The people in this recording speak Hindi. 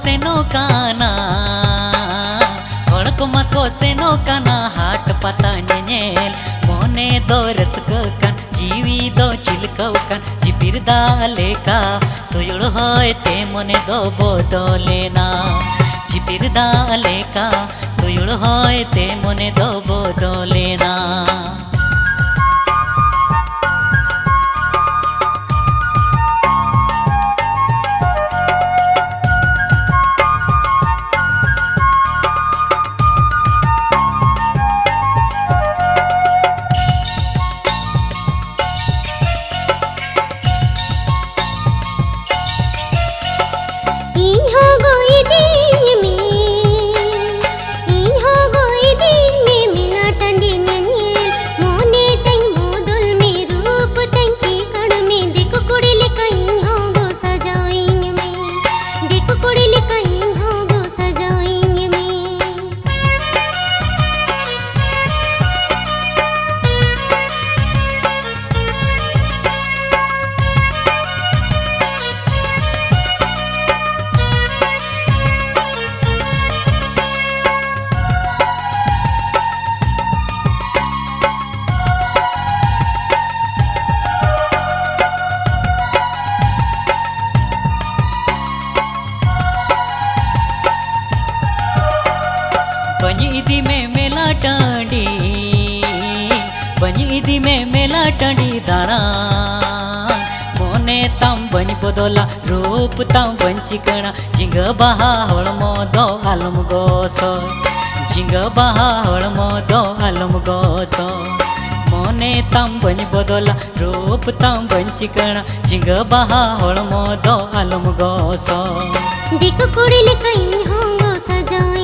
सेनो काना हड़कमा को सेनो काना हाट पता नेल मोने दो रसको कान जीवी दो चिलको कान जिपिर दाले का सोयुड़ होय ते मोने दो बोदलेना जिपिर दाले का सोयुड़ होय ते मोने दो बोदलेना बनी में मेला टांडी बनी में मेला टांडी दाना मोने तम बनी बदला रूप तम बंचिकना जिंग बहा हड़मो दो आलम गोसो जिंग बहा हड़मो दो आलम गोसो मोने तम बनी बदला रूप तम बंचिकना जिंग बहा हड़मो दो आलम गोसो दिक कुड़ी ले कहीं होंगो सजाए